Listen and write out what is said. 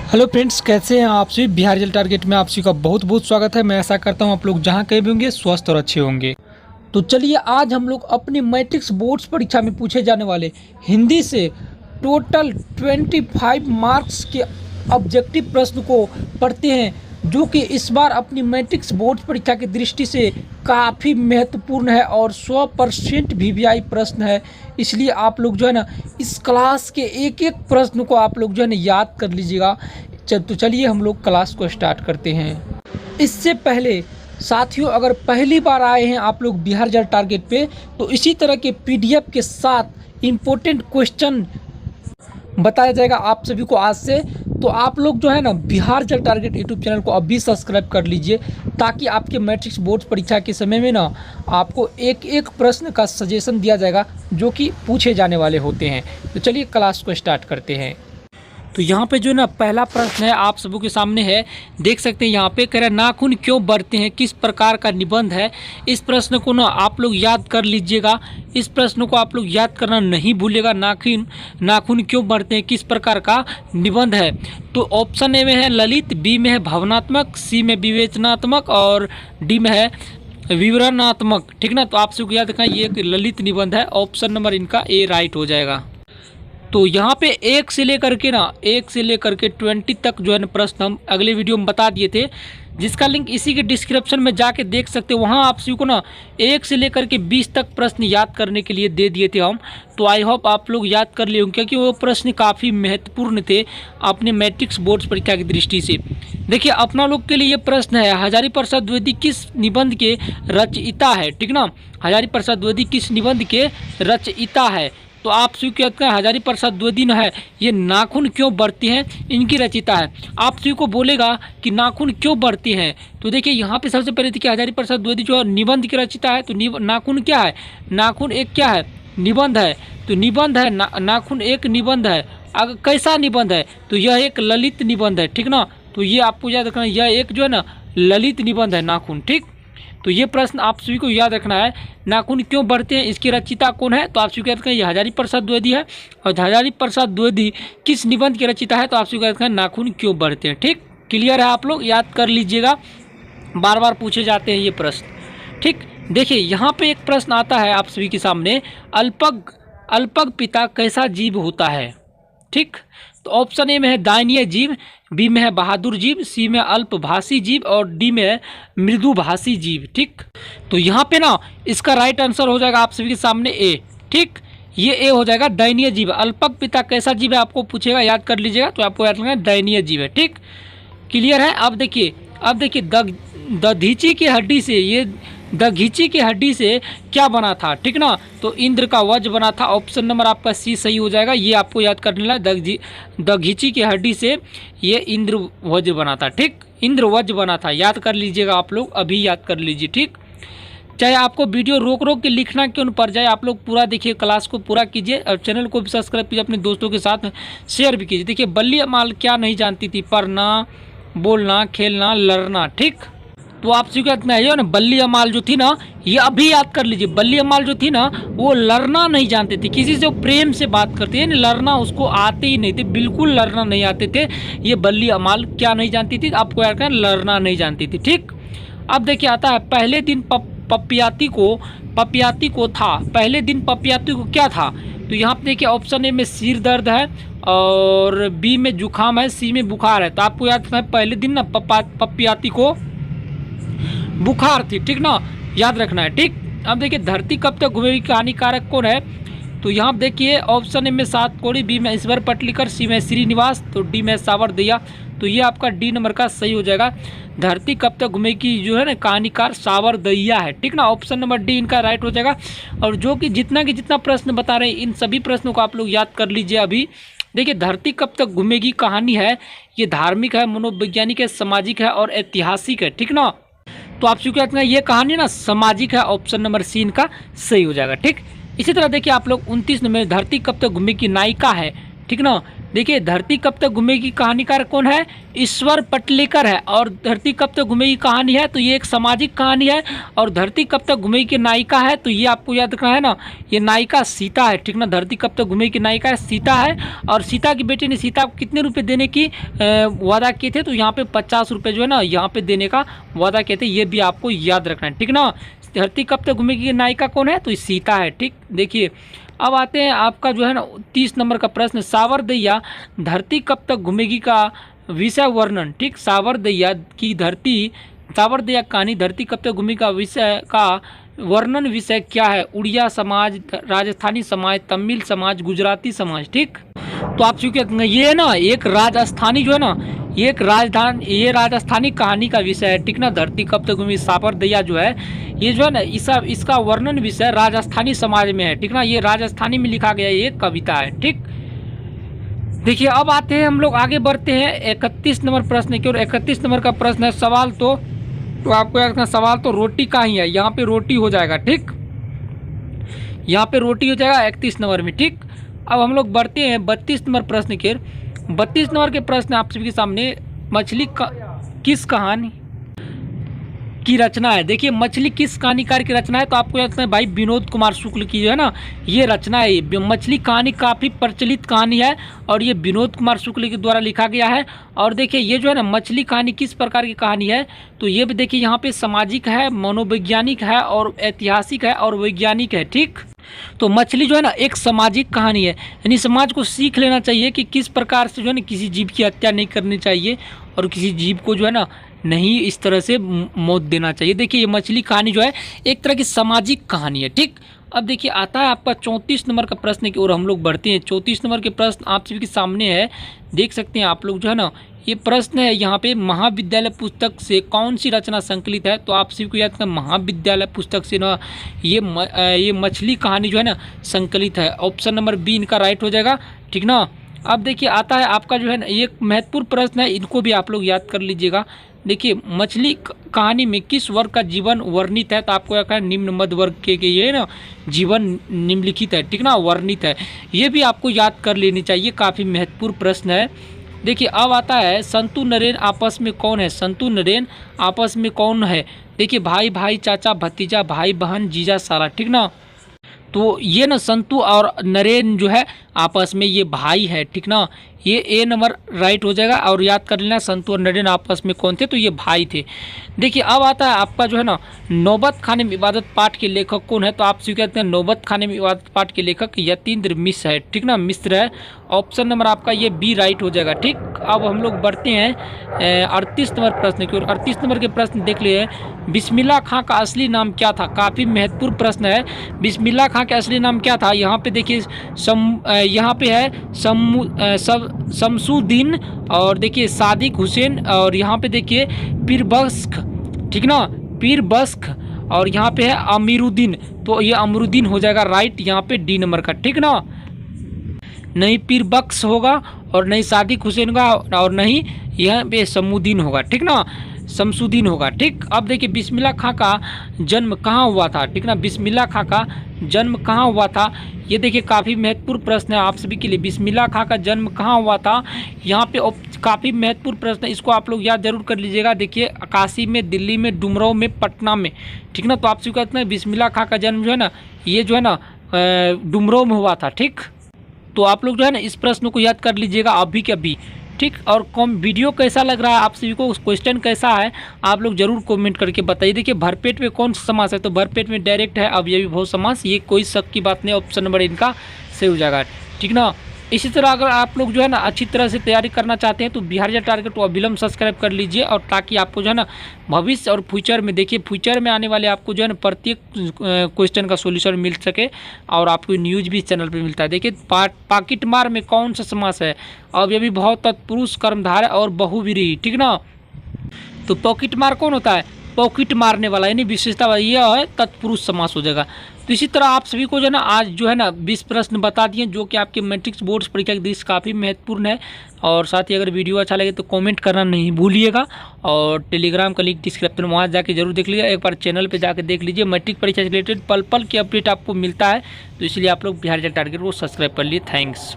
Hello friends, कैसे हैं आप सभी। बिहार जल टारगेट में आप सभी का बहुत बहुत स्वागत है। मैं ऐसा करता हूं आप लोग जहां कहीं भी होंगे स्वस्थ और अच्छे होंगे। तो चलिए आज हम लोग अपने मैट्रिक्स बोर्ड्स परीक्षा में पूछे जाने वाले हिंदी से टोटल 25 मार्क्स के ऑब्जेक्टिव प्रश्न को पढ़ते हैं, जो कि इस बार अपनी मैट्रिक्स बोर्ड परीक्षा की दृष्टि से काफ़ी महत्वपूर्ण है और 100% वीवीआई प्रश्न है। इसलिए आप लोग जो है ना इस क्लास के एक एक प्रश्न को आप लोग जो है ना याद कर लीजिएगा। तो चलिए हम लोग क्लास को स्टार्ट करते हैं। इससे पहले साथियों, अगर पहली बार आए हैं आप लोग बिहार जल टारगेट पे, तो इसी तरह के पीडीएफ के साथ इम्पोर्टेंट क्वेश्चन बताया जाएगा आप सभी को आज से। तो आप लोग जो है ना बिहार जल टारगेट यूट्यूब चैनल को अभी सब्सक्राइब कर लीजिए, ताकि आपके मैट्रिक्स बोर्ड परीक्षा के समय में ना आपको एक एक प्रश्न का सजेशन दिया जाएगा जो कि पूछे जाने वाले होते हैं। तो चलिए क्लास को स्टार्ट करते हैं। तो यहाँ पे जो ना पहला प्रश्न है आप सबों के सामने है, देख सकते हैं। यहाँ पे कह रहा है नाखून क्यों बढ़ते हैं, किस प्रकार का निबंध है। इस प्रश्न को ना आप लोग याद कर लीजिएगा। इस प्रश्न को आप लोग याद करना नहीं भूलिएगा। नाखून क्यों बढ़ते हैं, किस प्रकार का निबंध है। तो ऑप्शन ए में है ललित, बी में है भावनात्मक, सी में विवेचनात्मक और डी में है विवरणात्मक। ठीक ना। तो आप सबको याद रखना ये एक ललित निबंध है। ऑप्शन नंबर इनका ए राइट हो जाएगा। तो यहाँ पे 1 से लेकर के 20 तक जो है ना प्रश्न हम अगले वीडियो में बता दिए थे, जिसका लिंक इसी के डिस्क्रिप्शन में जाके देख सकते हो। वहाँ आप सभी को ना 1 से लेकर के 20 तक प्रश्न याद करने के लिए दे दिए थे हम। तो आई होप आप लोग याद कर लिए होंगे, क्योंकि वो प्रश्न काफ़ी महत्वपूर्ण थे अपने मैट्रिक्स बोर्ड परीक्षा की दृष्टि से। देखिए अपना लोग के लिए ये प्रश्न है, हजारी प्रसाद द्विवेदी किस निबंध के रचयिता है। ठीक ना, हजारी प्रसाद द्विवेदी किस निबंध के रचयिता है। तो आप सभी कहते हैं हजारी प्रसाद द्विवेदी है ये नाखून क्यों बढ़ती हैं इनकी रचयिता है। आप सभी को बोलेगा कि नाखून क्यों बढ़ती हैं, तो देखिए यहाँ पे सबसे पहले देखिए हजारी प्रसाद द्विवेदी जो निबंध की रचयिता है। तो नाखून क्या है, नाखून एक क्या है, निबंध है। तो निबंध है, नाखून एक निबंध है। अगर कैसा निबंध है, तो यह एक ललित निबंध है। ठीक ना। तो ये आपको याद रखना, यह एक जो है ना ललित निबंध है नाखून। ठीक। तो ये प्रश्न आप सभी को याद रखना है, नाखून क्यों बढ़ते हैं, इसकी रचयिता कौन है। तो आप सभी को याद रखना ये हजारी प्रसाद द्विवेदी है। और हजारी प्रसाद द्विवेदी किस निबंध की रचयिता है, तो आप सभी को याद रखना नाखून क्यों बढ़ते हैं। ठीक, क्लियर है, आप लोग याद कर लीजिएगा, बार बार पूछे जाते हैं ये प्रश्न। ठीक, देखिए यहाँ पे एक प्रश्न आता है आप सभी के सामने, अल्पग पिता कैसा जीव होता है। ठीक, तो ऑप्शन ए में है दायनीय जीव, बी में है बहादुर जीव, सी में अल्पभाषी जीव और डी में है मृदुभाषी जीव। ठीक, तो यहाँ पे ना इसका राइट आंसर हो जाएगा आप सभी के सामने ए। ठीक, ये ए हो जाएगा, दयनीय जीव। अल्पक पिता कैसा जीव है आपको पूछेगा, याद कर लीजिएगा। तो आपको याद रखना है दयनीय जीव है। ठीक, क्लियर है। अब देखिए दधीची की हड्डी से, ये दघीची की हड्डी से क्या बना था। ठीक ना। तो इंद्र का वज्र बना था। ऑप्शन नंबर आपका सी सही हो जाएगा। ये आपको याद करने ला, दघीची की हड्डी से ये इंद्र वज्र बना था। ठीक, इंद्र वज्र बना था, याद कर लीजिएगा आप लोग, अभी याद कर लीजिए। ठीक, चाहे आपको वीडियो रोक के लिखना क्यों न पड़ जाए, आप लोग पूरा देखिए, क्लास को पूरा कीजिए और चैनल को भी सब्सक्राइब कीजिए, अपने दोस्तों के साथ शेयर भी कीजिए। देखिए बल्ली अमाल क्या नहीं जानती थी, पढ़ना, बोलना, खेलना, लड़ना। ठीक, तो आप सभी को इतना है ना, बल्ली अमाल जो थी ना, ये अभी याद कर लीजिए। बल्ली अमाल जो थी ना, वो लड़ना नहीं जानते थे, किसी से वो प्रेम से बात करते हैं, लड़ना उसको आते ही नहीं थे, बिल्कुल लड़ना नहीं आते थे। ये बल्ली अमाल क्या नहीं जानती थी, आपको याद करना, लड़ना नहीं जानती थी। ठीक, अब देखिए आता है पहले दिन पपियाती को था, पहले दिन पपियाती को क्या था। तो यहाँ पे देखिए ऑप्शन ए में सिर दर्द है और बी में जुकाम है, सी में बुखार है। तो आपको याद रखना है पहले दिन ना पपियाती को बुखार थी। ठीक ना, याद रखना है। ठीक, अब देखिए धरती कब तक घूमेगी का हानिकारक कौन है। तो यहाँ देखिए ऑप्शन ए में 7 कोड़ी, बी में ईश्वर पटलीकर, सी में श्रीनिवास, तो डी में सावरदिया। तो ये आपका डी नंबर का सही हो जाएगा। धरती कब तक घूमेगी जो है ना कहानीकार सावरदिया है। ठीक ना, ऑप्शन नंबर डी इनका राइट हो जाएगा। और जो कि जितना प्रश्न बता रहे हैं, इन सभी प्रश्नों को आप लोग याद कर लीजिए अभी। देखिए धरती कब तक घूमेगी कहानी है, ये धार्मिक है, मनोवैज्ञानिक है, सामाजिक है और ऐतिहासिक है। ठीक ना, तो आप क्या कहते हैं ये कहानी ना सामाजिक है। ऑप्शन नंबर सी इनका सही हो जाएगा। ठीक, इसी तरह देखिए आप लोग 29 नंबर धरती कब तक घूमेगी नायिका है। ठीक ना, देखिए धरती कब तक घूमेगी कहानीकार कौन है, ईश्वर पटलेकर है। और धरती कब तक घूमेगी कहानी है तो ये एक सामाजिक कहानी है। और धरती कब तक घूमेगी की नायिका है तो ये आपको याद रखना है ना, ये नायिका सीता है, ठीक ना। धरती कब तक घूमेगी की नायिका है सीता है। और सीता की बेटी ने सीता को कितने रुपए देने की वादा किए थे, तो यहाँ पे 50 रुपये जो है ना यहाँ पे देने का वादा किए थे, ये भी आपको याद रखना है, ठीक ना। धरती कब तक घूमेगी नायिका कौन है, तो सीता है, ठीक। देखिए अब आते हैं आपका जो है ना 30 नंबर का प्रश्न, सावरदैया धरती कब तक घूमेगी का विषय वर्णन, ठीक। सावरदैया कहानी धरती कब तक घूमेगी का विषय का वर्णन विषय क्या है, उड़िया समाज, राजस्थानी समाज, तमिल समाज, गुजराती समाज, ठीक। तो आप चूंकि ये ना एक राजस्थानी जो है ना, ये राजस्थानी कहानी का विषय है, ठीक ना। धरती कब तक घूमेगी सावरदैया जो है, ये जो है ना इसका वर्णन विषय राजस्थानी समाज में है, ठीक ना। ये राजस्थानी में लिखा गया ये कविता है, ठीक। देखिए अब आते हैं हम लोग आगे बढ़ते हैं 31 नंबर प्रश्न की ओर। 31 नंबर का प्रश्न है सवाल तो आपको याद रखना, सवाल तो रोटी का ही है, यहाँ पे रोटी हो जाएगा, ठीक। यहाँ पे रोटी हो जाएगा 31 नंबर में, ठीक। अब हम लोग बढ़ते हैं 32 नंबर प्रश्न की ओर। 32 नंबर के प्रश्न आप सभी के सामने, मछली का किस कहानी की रचना है। देखिए मछली किस कहानीकार की रचना है, तो आपको याद है भाई विनोद कुमार शुक्ल की जो है ना ये रचना है। मछली कहानी काफ़ी प्रचलित कहानी है और ये विनोद कुमार शुक्ल के द्वारा लिखा गया है। और देखिए ये जो है ना मछली कहानी किस प्रकार की कहानी है, तो ये भी देखिए यहाँ पे सामाजिक है, मनोवैज्ञानिक है और ऐतिहासिक है और वैज्ञानिक है, ठीक। तो मछली जो है ना एक सामाजिक कहानी है, यानी समाज को सीख लेना चाहिए कि किस प्रकार से जो है ना किसी जीव की हत्या नहीं करनी चाहिए और किसी जीव को जो है ना नहीं इस तरह से मौत देना चाहिए। देखिए ये मछली कहानी जो है एक तरह की सामाजिक कहानी है, ठीक। अब देखिए आता है आपका 34 नंबर का प्रश्न की ओर हम लोग बढ़ते हैं। 34 नंबर के प्रश्न आप सभी के सामने है, देख सकते हैं आप लोग जो है ना। ये प्रश्न है यहाँ पे, महाविद्यालय पुस्तक से कौन सी रचना संकलित है, तो आप सभी को याद करना महाविद्यालय पुस्तक से ना ये मछली कहानी जो है ना संकलित है। ऑप्शन नंबर बी इनका राइट हो जाएगा, ठीक ना। अब देखिए आता है आपका जो है ना एक महत्वपूर्ण प्रश्न है, इनको भी आप लोग याद कर लीजिएगा। देखिए मछली कहानी में किस वर्ग का जीवन वर्णित है, तो आपको क्या निम्न मध्य वर्ग के ये ना जीवन निम्नलिखित है, ठीक ना, वर्णित है। ये भी आपको याद कर लेनी चाहिए, काफ़ी महत्वपूर्ण प्रश्न है। देखिए अब आता है संतु नरेन आपस में कौन है, संतु नरेन आपस में कौन है। देखिए भाई भाई, चाचा भतीजा, भाई बहन, जीजा साला, ठीक ना। तो ये ना संतु और नरेन जो है आपस में ये भाई है, ठीक ना। ये ए नंबर राइट हो जाएगा। और याद कर लेना संतु और नरेन आपस में कौन थे, तो ये भाई थे। देखिए अब आता है आपका जो है ना नौबत खाने में इबादत पाठ के लेखक कौन है, तो आप स्वीकार करते हैं नौबत खाने में इबादत पाठ के लेखक यतीन्द्र मिश्र है, ठीक ना, मिश्र है। ऑप्शन नंबर आपका ये बी राइट हो जाएगा, ठीक। अब हम लोग बढ़ते हैं 38 नंबर प्रश्न की ओर। 38 नंबर के प्रश्न देख लिए, बिस्मिल्लाह खां का असली नाम क्या था, काफ़ी महत्वपूर्ण प्रश्न है। बिस्मिल्लाह खां का असली नाम क्या था, यहाँ पे देखिए यहाँ पे है शमसुद्दीन और देखिए सादिक हुसैन और यहाँ पे देखिए पीरबख्श, ठीक ना, पीरबख्श और यहाँ पे है अमीरुद्दीन, तो ये अमरुद्दीन हो जाएगा राइट यहाँ पे डी नंबर का, ठीक ना। नहीं पीरबख्श होगा और नहीं सादिक हुसैन होगा और नहीं यहाँ पे शमसुद्दीन होगा, ठीक ना, शमसुद्दीन होगा, ठीक। अब देखिए बिस्मिल्लाह खां का जन्म कहाँ हुआ था, ठीक ना, बिस्मिल्लाह खां का जन्म कहाँ हुआ था, ये देखिए काफ़ी महत्वपूर्ण प्रश्न है आप सभी के लिए। बिस्मिल्लाह खां का जन्म कहाँ हुआ था, यहाँ पे काफ़ी महत्वपूर्ण प्रश्न है, इसको आप लोग याद जरूर कर लीजिएगा। देखिए काशी में, दिल्ली में, डुमराव में, पटना में, ठीक ना। तो आप सभी कहते हैं बिस्मिल्लाह खां का जन्म जो है ना ये जो है ना डुमराव में हुआ था, ठीक। तो आप लोग जो है ना इस प्रश्न को याद कर लीजिएगा अभी के अभी, ठीक। और वीडियो कैसा लग रहा है आप सभी को, क्वेश्चन कैसा है आप लोग जरूर कमेंट करके बताइए। देखिए भरपेट में कौन सा समास है, तो भरपेट में डायरेक्ट है अब ये भी बहुत समास, ये कोई शक की बात नहीं, ऑप्शन नंबर इनका सही हो जाएगा, ठीक ना। इसी तरह अगर आप लोग जो है ना अच्छी तरह से तैयारी करना चाहते हैं तो बिहार रिजल्ट टारगेट को अविलंब सब्सक्राइब कर लीजिए, और ताकि आपको जो है ना भविष्य और फ्यूचर में, देखिए फ्यूचर में आने वाले आपको जो है ना प्रत्येक क्वेश्चन का सॉल्यूशन मिल सके, और आपको न्यूज़ भी चैनल पे मिलता है। देखिए पाकिट मार में कौन सा समास है, अब ये भी बहुत तत्पुरुष, कर्मधारय और बहुव्रीहि, ठीक ना। तो पॉकेट मार कौन होता है, पॉकेट मारने वाला, यानी विशेषता ये है तत्पुरुष समास हो जाएगा। तो इसी तरह आप सभी को जो है ना आज जो है ना 20 प्रश्न बता दिए जो कि आपके मैट्रिक्स बोर्ड्स परीक्षा की दृष्टि काफ़ी महत्वपूर्ण है। और साथ ही अगर वीडियो अच्छा लगे तो कमेंट करना नहीं भूलिएगा, और टेलीग्राम का लिंक डिस्क्रिप्शन में वहाँ जाके जरूर देख लीजिए, एक बार चैनल पे जाके देख लीजिए। मैट्रिक परीक्षा से रिलेटेड पल पल की अपडेट आपको मिलता है, तो इसलिए आप लोग बिहार रिजल्ट टारगेट को सब्सक्राइब कर लिए। थैंक्स।